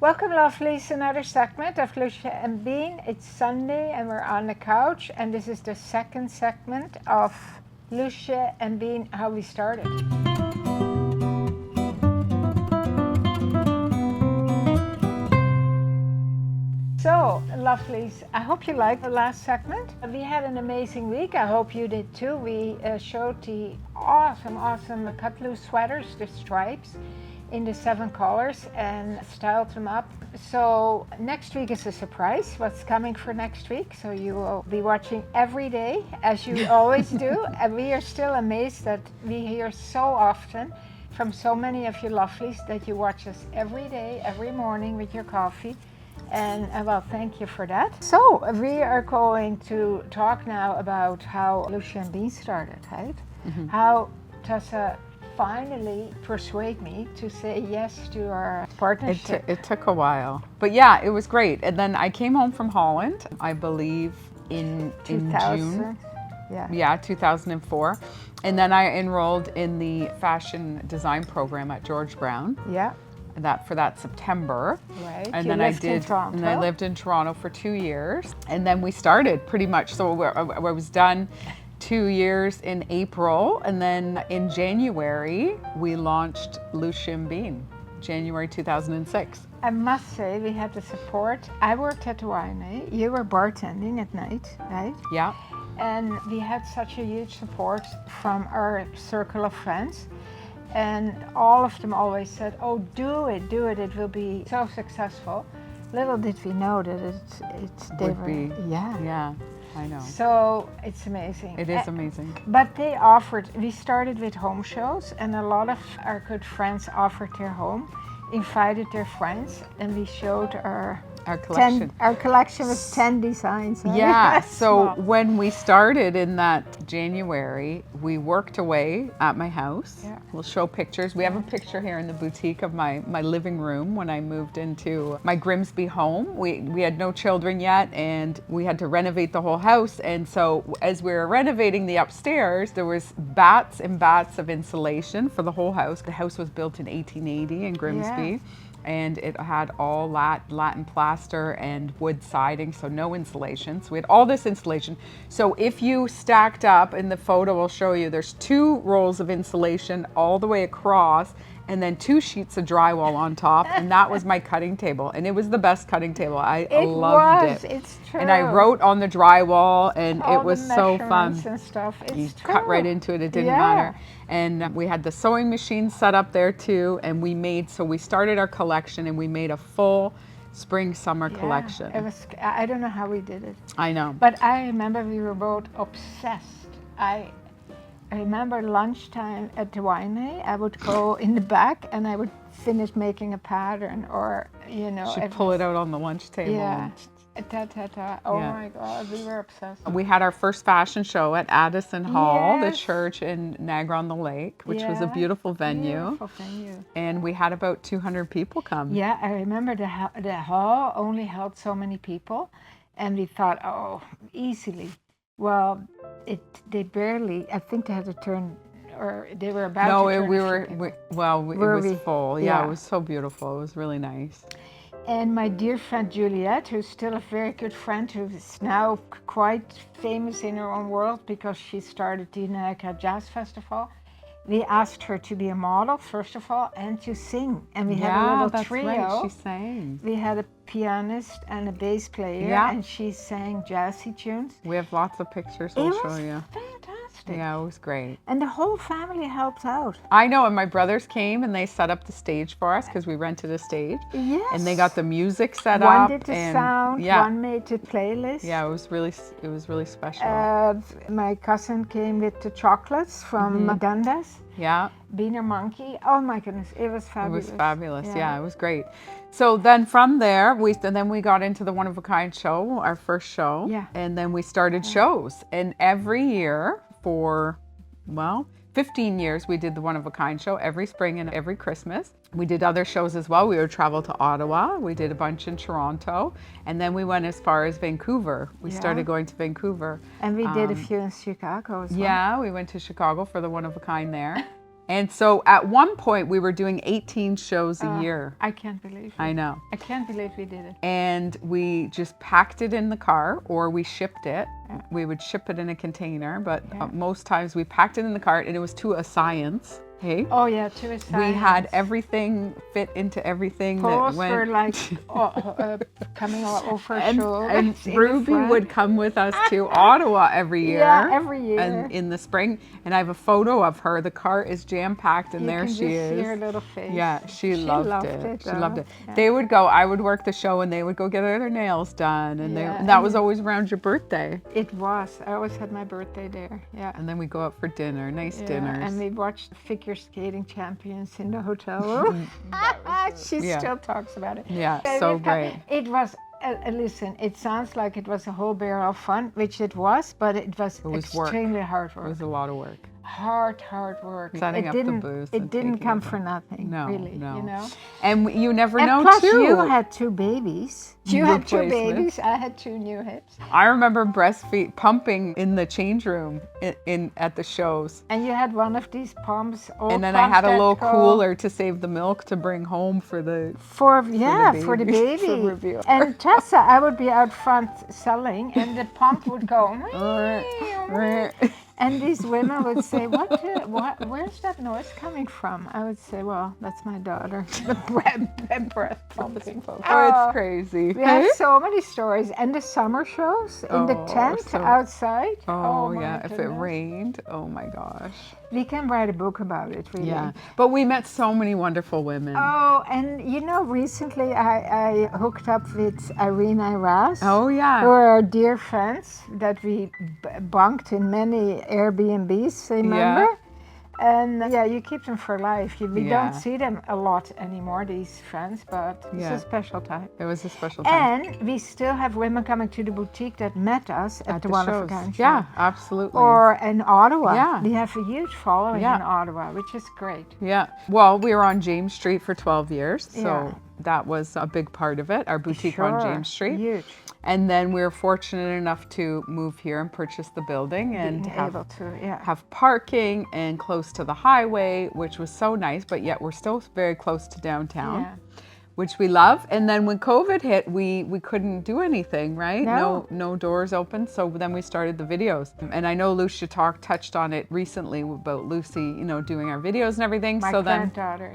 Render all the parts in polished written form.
Welcome, lovelies, another segment of Lousje and Bean. It's Sunday and we're on the couch, and this is the second segment of Lousje and Bean, how we started. So, lovelies, I hope you liked the last segment. We had an amazing week. I hope you did too. We showed the awesome cut loose sweaters, the stripes, in the 7 colors and styled them up. So next week is a surprise what's coming for next week, so you will be watching every day as you always do. And we are still amazed that we hear so often from so many of you lovelies that you watch us every day, every morning with your coffee. And well, thank you for that. So we are going to talk now about how Lousje and Bean started, right? Mm-hmm. How Tessa finally persuade me to say yes to our partnership. It took a while, but yeah, it was great. And then I came home from Holland, I believe in June. Yeah, 2004. And then I enrolled in the fashion design program at George Brown. Yeah. For that September. Right. And then I lived in Toronto for 2 years. And then we started pretty much. So I was done 2 years in April, and then in January we launched Lousje and Bean, January 2006. I must say we had the support. I worked at the winery, you were bartending at night, right? Yeah. And we had such a huge support from our circle of friends, and all of them always said, oh, do it, it will be so successful. Little did we know that they would were, be. Yeah. Yeah. I know. So it's amazing. It is amazing. But we started with home shows, and a lot of our good friends offered their home, invited their friends, and we showed our collection. Our collection was 10 designs. Right? Yeah, so when we started in that January, we worked away at my house. Yeah. We'll show pictures. We have a picture here in the boutique of my living room when I moved into my Grimsby home. We had no children yet, and we had to renovate the whole house. And so as we were renovating the upstairs, there was bats and bats of insulation for the whole house. The house was built in 1880 in Grimsby. Yeah. And it had all Latin plaster and wood siding, so no insulation. So we had all this insulation. So if you stacked up, in the photo I'll show you, there's 2 rolls of insulation all the way across, and then 2 sheets of drywall on top, and that was my cutting table. And it was the best cutting table. I loved it. It's true. And I wrote on the drywall, and all it was so fun. And stuff. You cut right into it, it didn't matter. And we had the sewing machine set up there too, and we started our collection, and we made a full spring-summer collection. I don't know how we did it. I know. But I remember we were both obsessed. I remember lunchtime at the winery, I would go in the back and I would finish making a pattern, or, She'd pull it out on the lunch table. Yeah. Oh my God, we were obsessed. We had our first fashion show at Addison Hall, the church in Niagara-on-the-Lake, which was a beautiful venue. Beautiful venue. And we had about 200 people come. Yeah, I remember the hall only held so many people, and we thought, oh, easily. Well, they barely, I think they had to turn, or they were about to turn. No, it was full. Yeah, it was so beautiful. It was really nice. And my dear friend Juliette, who's still a very good friend, who's now quite famous in her own world because she started the Niagara Jazz Festival, we asked her to be a model, first of all, and to sing. And we had a little trio. Right, she sang. We had a pianist and a bass player, and she sang jazzy tunes. We have lots of pictures we'll show you. Fantastic. Yeah, it was great. And the whole family helped out. I know, and my brothers came and they set up the stage for us because we rented a stage. Yes. And they got the music set up. One did the sound, one made the playlist. Yeah, it was really special. My cousin came with the chocolates from Dundas. Yeah. Beaner Monkey. Oh my goodness, it was fabulous. It was fabulous. Yeah, it was great. So then from there, we got into the One of a Kind show, our first show. Yeah. And then we started shows. And every year for, 15 years we did the One of a Kind show every spring and every Christmas. We did other shows as well. We would travel to Ottawa. We did a bunch in Toronto. And then we went as far as Vancouver. We started going to Vancouver. And we did a few in Chicago as well. Yeah, we went to Chicago for the One of a Kind there. And so at one point we were doing 18 shows a year. I can't believe it. I know. I can't believe we did it. And we just packed it in the car, or we shipped it. We would ship it in a container, but most times we packed it in the cart, and it was to a science. Hey? Oh yeah, to a science. We had everything fit into everything Poles that went. were like coming over and shoulders. Ruby would come with us to Ottawa every year. Yeah, every year. And in the spring, and I have a photo of her. The cart is jam packed, and there she is. You can just see her little face. Yeah, she loved it. She loved it. Yeah. They would go. I would work the show, and they would go get their nails done, and that was always around your birthday. It was. I always had my birthday there. Yeah. And then we go out for dinner, nice dinners. And we watched figure skating champions in the hotel room. She still talks about it. Yeah, so great. It was. Listen, it sounds like it was a whole barrel of fun, which it was, but it was extremely hard work. It was a lot of work. Hard work. Setting up the booth. It didn't come for nothing, really. No. You know? And you never know, plus too. You had 2 babies. You had 2 babies. I had 2 new hips. I remember pumping in the change room at the shows. And you had one of these pumps. And then I had a little cooler to save the milk to bring home for the baby. And Tessa, I would be out front selling, and the pump would go. And these women would say, where's that noise coming from? I would say, well, that's my daughter. The breath pumping. Oh, it's crazy. We have so many stories. And the summer shows in the tent outside. Oh yeah, if it rained, oh my gosh. We can write a book about it, really. Yeah, but we met so many wonderful women. Oh, and recently I hooked up with Irene and Raz. Oh yeah. Who are dear friends that we bunked in many Airbnbs, remember? Yeah. And you keep them for life. We don't see them a lot anymore, these friends, but it's a special time. It was a special time. And we still have women coming to the boutique that met us at the Wonderful Kind show. Yeah, absolutely. Or in Ottawa. Yeah. We have a huge following in Ottawa, which is great. Yeah. Well, we were on James Street for 12 years, so that was a big part of it, our boutique on James Street. Huge. And then we were fortunate enough to move here and purchase the building and have parking and close to the highway, which was so nice, but yet we're still very close to downtown, which we love. And then when COVID hit, we couldn't do anything, right? No doors open. So then we started the videos. And I know Lousje touched on it recently about Lucy, doing our videos and everything. My granddaughter,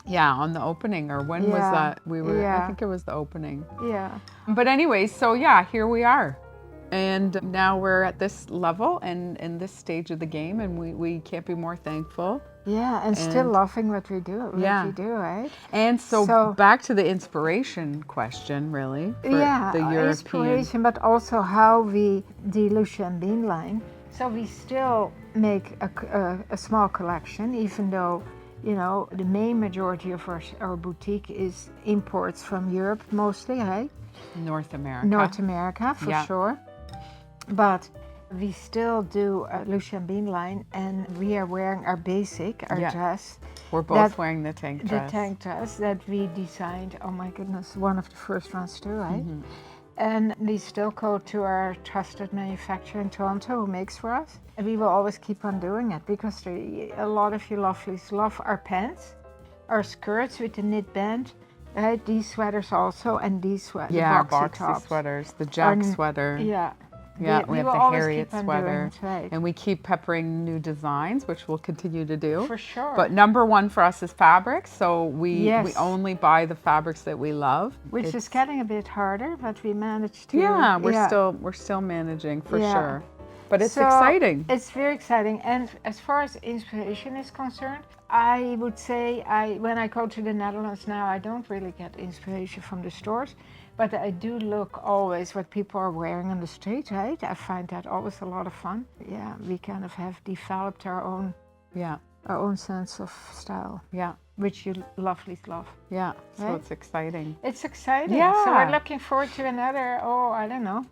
Yeah, on the opening, or when was that? I think it was the opening. Yeah. But anyway, so here we are. And now we're at this level and in this stage of the game, and we can't be more thankful. Yeah, and still loving what we do, right? And so back to the inspiration question, really, for the European. Inspiration, but also how we, the Lousje and Bean line. So we still make a small collection, even though the main majority of our boutique is imports from Europe mostly, right? North America, for sure. But we still do a Lousje and Bean line, and we are wearing our dress. We're both wearing the tank dress. The tank dress that we designed, oh my goodness, one of the first ones too, right? Mm-hmm. And we still go to our trusted manufacturer in Toronto who makes for us. And we will always keep on doing it because a lot of you lovelies love our pants, our skirts with the knit band, right? These sweaters also, and these sweaters. Yeah, the boxy sweaters, the Jack sweater. Yeah. Yeah, we have the Harriet sweater. Right. And we keep peppering new designs, which we'll continue to do. For sure. But number one for us is fabrics. So we only buy the fabrics that we love. Which is getting a bit harder, but we managed to. Yeah, we're still managing for sure. But it's exciting. It's very exciting. And as far as inspiration is concerned, I would say when I go to the Netherlands now, I don't really get inspiration from the stores. But I do look always what people are wearing on the street, right? I find that always a lot of fun. Yeah, we kind of have developed our own sense of style. Yeah. Which you lovelies love. Yeah, so it's exciting. It's exciting. Yeah. So we're looking forward to another, I don't know.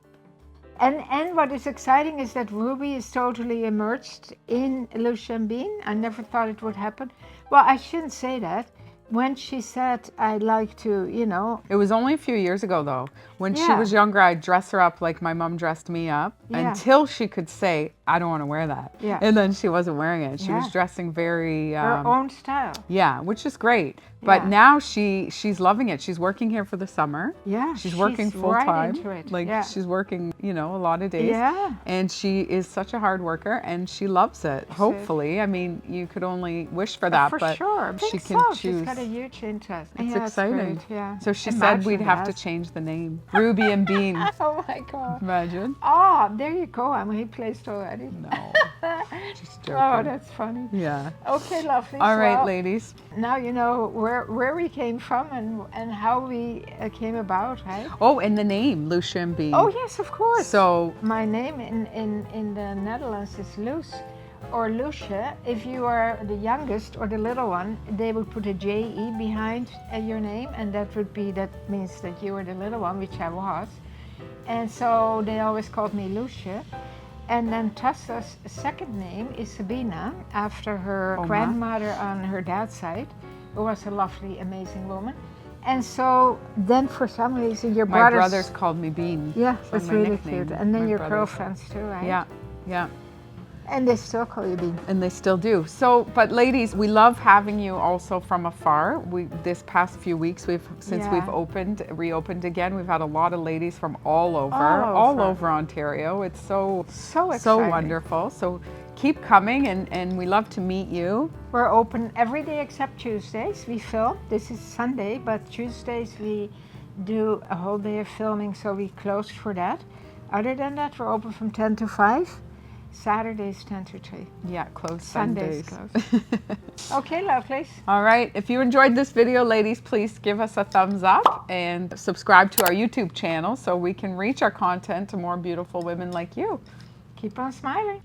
And what is exciting is that Ruby is totally immersed in Lousje and Bean. I never thought it would happen. Well, I shouldn't say that. when she said, I'd like to, you know. It was only a few years ago though. When she Yeah. was younger, I'd dress her up like my mom dressed me up Yeah. until she could say, I don't want to wear that. Yeah. And then she wasn't wearing it. She was Yeah. dressing very... Her own style. Yeah, which is great. But Yeah. now she's loving it. She's working here for the summer. Yeah, She's working she's full right time. into it. Like Yeah. she's working, you know, a lot of days. Yeah. And she is such a hard worker and she loves it. Hopefully. I mean, you could only wish for that, For but sure. I she think can so. choose. She's got a huge interest. It's Yeah, exciting. great, yeah. So she said we'd have to change the name. Ruby and Bean. Oh my God. Imagine. Oh, there you go. I'm replaced already. No. Just joking. Oh, that's funny. Yeah. Okay, lovely. All right, Well, ladies. now you know where we came from and how we came about, right? Oh, and the name, Lousje and Bean. Oh, yes, of course. So My name in the Netherlands is Lousje or Lousje. If you are the youngest or the little one, they would put a J-E behind your name, and that means that you were the little one, which I was. And so they always called me Lousje. And then Tessa's second name is Sabina, after her Oma. grandmother on her dad's side, who was a lovely, amazing woman. And so then for some reason your my brothers called me Bean. Yeah, So that's my really nickname, cute. And then my your brothers. girlfriends too, right? Yeah, yeah. And they still call you Bean. And they still do. So, but ladies, we love having you also from afar. This past few weeks, since Yeah. we've reopened again, we've had a lot of ladies from all over All over. Ontario. It's so exciting. wonderful. So keep coming, and we love to meet you. We're open every day except Tuesdays. We film. This is Sunday, but Tuesdays we do a whole day of filming, so we close for that. Other than that, we're open from 10 to 5. Saturdays 10 to 3. Yeah, closed Sundays Sundays. Okay, lovelies. All right. If you enjoyed this video, ladies, please give us a thumbs up and subscribe to our YouTube channel so we can reach our content to more beautiful women like you. Keep on smiling.